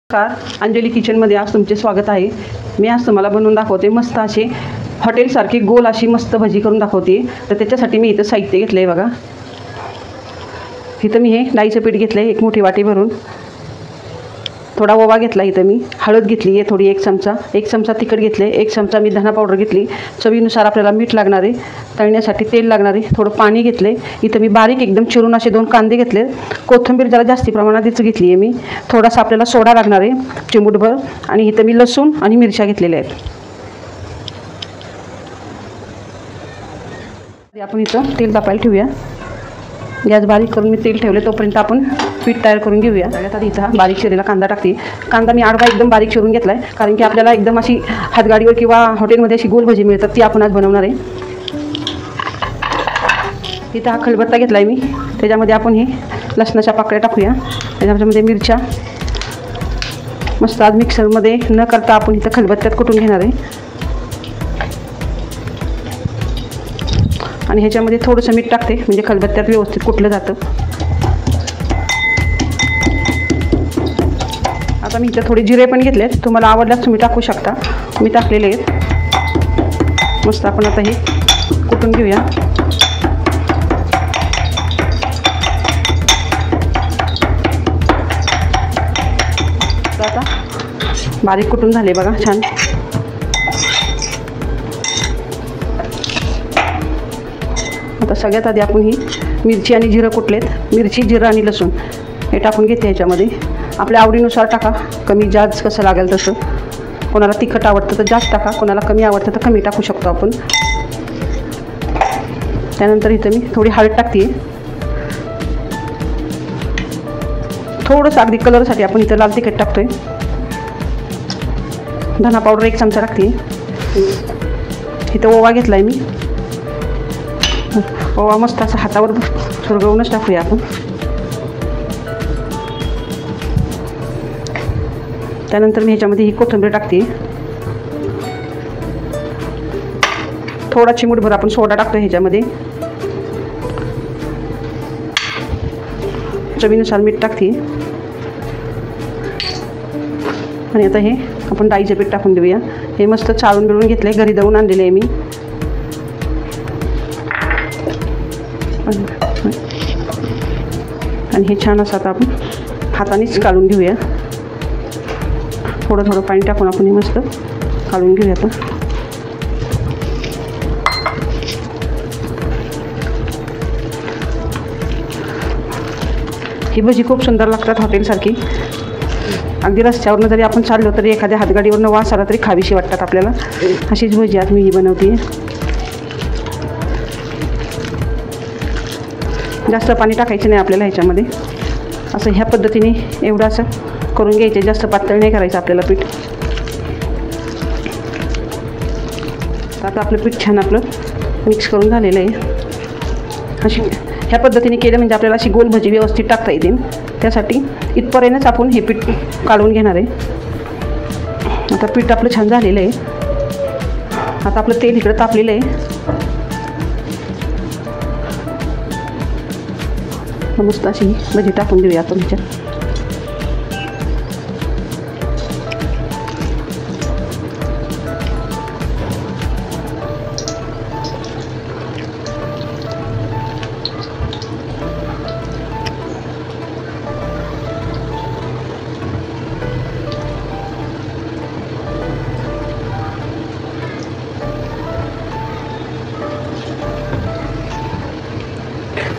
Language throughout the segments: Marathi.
नमस्कार, अंजली किचनमध्ये आज तुमचे स्वागत आहे। मी आज तुम्हाला बनवून दाखवते मस्त असे हॉटेलसारखी गोल अशी मस्त भजी करून दाखवते। तर त्याच्यासाठी मी इथं साहित्य घेतलं आहे बघा। इथं मी हे डाळीचं पीठ घेतलं आहे 1 मोठी वाटी भरून, थोडा ओवा घेतला, इथं मी हळद घेतली आहे थोडी 1 चमचा तिखट घेतले, 1 चमचा मी धना पावडर घेतली, चवीनुसार आपल्याला मीठ लागणार आहे, तळण्यासाठी तेल लागणार आहे, थोडं पाणी घेतले, इथं मी बारीक एकदम चिरून असे 2 कांदे घेतले, कोथिंबीर जरा जास्ती प्रमाणातच घेतली आहे मी, थोडासा आपल्याला सोडा लागणार आहे चिमूटभर, आणि इथं मी लसूण आणि मिरच्या घेतलेल्या आहेत। आपण इथं तेल तापायला ठेवूया, गॅस बारीक करून मी तेल ठेवले, तोपर्यंत आपण पीठ तयार करून घेऊया। आता इथं बारीक चिरलेला कांदा टाकते, कांदा मी आडवा एकदम बारीक चिरून घेतला आहे, कारण की आपल्याला एकदम अशी हातगाडीवर किंवा हॉटेलमध्ये अशी गोल भजी मिळतात, ती आपण आज बनवणार आहे। इथं हा खलबत्ता घेतला आहे मी, त्याच्यामध्ये आपण हे लसणाच्या पाकळ्या टाकूया, त्याच्यामध्ये मिरच्या मस्त आज मिक्सरमध्ये न करता आपण इथं खलबत्त्यात कुटून घेणार आहे, आणि ह्याच्यामध्ये थोडंसं मीठ टाकते म्हणजे खलबत्त्यात व्यवस्थित कुटलं जातं। आता मी इथं थोडे जिरे पण घेतलेत, तुम्हाला आवडल्यास तुम्ही टाकू शकता, मी टाकलेले आहेत। मस्त आपण आता हे कुटून घेऊया। आता बारीक कुटून झाले बघा छान। आता सगळ्यात आधी आपण ही मिरची आणि जिरं कुटलेत, मिरची जिरं आणि लसूण हे टाकून घेते ह्याच्यामध्ये, आपल्या आवडीनुसार टाका, कमी जास्त कसं लागेल तसं, कोणाला तिखट आवडतं तर जास्त टाका, कोणाला कमी आवडतं तर कमी टाकू शकतो आपण। त्यानंतर इथं मी थोडी हळद टाकते, थोडंसं अगदी कलरसाठी आपण इथं लाल तिखट टाकतोय, धना पावडर 1 चमचा टाकते, इथं ओवा घेतला आहे मी, ओवा मस्त असं हातावर चुरगवूनच टाकूया आपण। त्यानंतर मी ह्याच्यामध्ये ही कोथिंबीर टाकते, थोडा चिमूटभर आपण सोडा टाकतो ह्याच्यामध्ये, चवीनुसार मीठ टाकते, आणि आता हे आपण डाळीचं पीठ टाकून देऊया। हे मस्त चाळून बिळून घेतले, घरी दळून आणलेले आहे मी, आणि हे छान असं आता आपण हातानेच काढून घेऊया, थोडं थोडं पाणी टाकून आपण हे मस्त काढून घेऊया। आता ही भजी खूप सुंदर लागतात हॉटेलसारखी, अगदी रस्त्यावरनं जरी आपण चाललो तरी एखाद्या हातगाडीवरनं वास आला तरी खावीशी वाटतात आपल्याला, अशीच भजी आज मी ही बनवते। जास्त पाणी टाकायचं नाही आपल्याला ह्याच्यामध्ये, असं ह्या पद्धतीने एवढं असं करून घ्यायचे, जास्त पातळ नाही करायचं आपल्याला पीठ। आता आपलं पीठ छान आपलं मिक्स करून झालेलं आहे। अशी ह्या पद्धतीने केलं म्हणजे आपल्याला अशी गोल भजी व्यवस्थित टाकता येतील, त्यासाठी इथपर्यंतच आपण हे पीठ काढून घेणार आहे। आता पीठ आपलं छान झालेलं आहे, आता आपलं तेल इकडं तापलेलं आहे, मस्त अशी भजी टाकून देऊया आपण ह्याच्यात।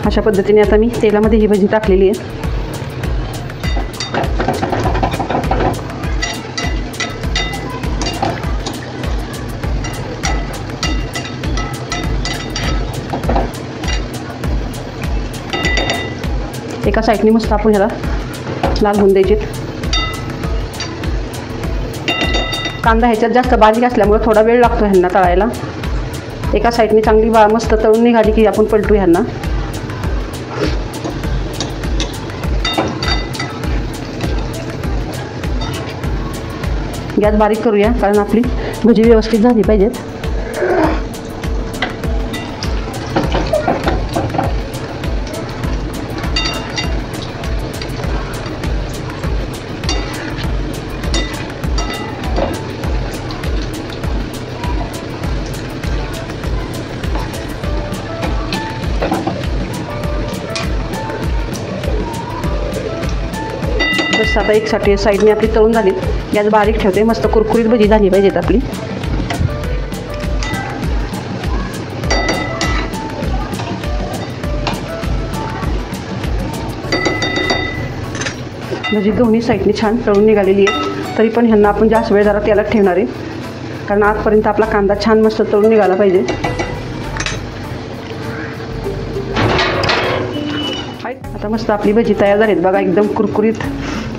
अशा पद्धतीने आता मी तेलामध्ये ही भजी टाकलेली आहे। एका साईडने मस्त आपण ह्याला लाल होऊन द्यायचे। कांदा ह्याच्यात जास्त बारीक असल्यामुळे थोडा वेळ लागतो ह्यांना तळायला, एका साईडने चांगली मस्त तळून निघाली की आपण पलटू ह्यांना। गॅस बारीक करूया, कारण आपली भजी व्यवस्थित झाली पाहिजेत। मस्त आता एक साईडने आपली तळून झाली. गॅस बारीक ठेवते. मस्त कुरकुरीत भजी झाली पाहिजेत आपली. भजी दोन्ही साईडने छान तळून निघालेली आहे. तरी पण ह्यांना आपण जास्त वेळ जरा तेलात ठेवणार आहे, कारण आजपर्यंत आपला कांदा छान मस्त तळून निघाला पाहिजे. आता मस्त आपली भजी तयार झालीत बघा, एकदम कुरकुरीत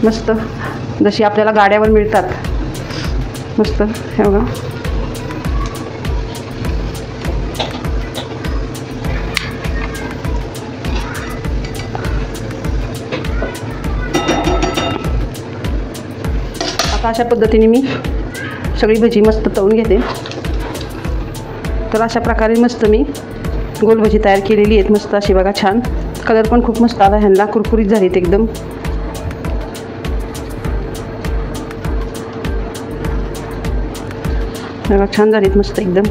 मस्त, जशी आपल्याला गाड्यावर मिळतात मस्त. हे बघा आता अशा पद्धतीने मी सगळी भजी मस्त तळून घेते. तर अशा प्रकारे मस्त मी गोल भजी तयार केलेली आहेत मस्त अशी बघा. छान कलर पण खूप मस्त आला ह्यांना, कुरकुरीत झालीत एकदम. बघा छान झालीत मस्त एकदम,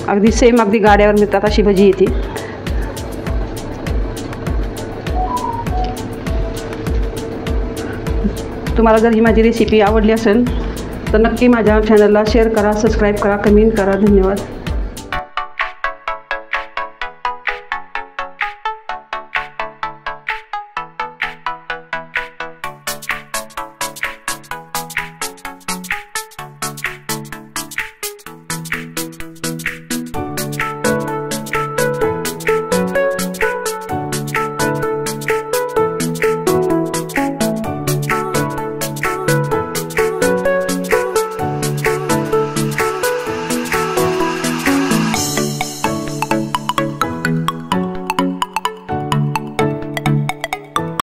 अगदी सेम अगदी गाड्यावर मिळतात अशी भजी येते. तुम्हाला जर ही माझी रेसिपी आवडली असेल तर नक्की माझ्या चॅनलला शेअर करा, सबस्क्राईब करा, कमेंट करा. धन्यवाद.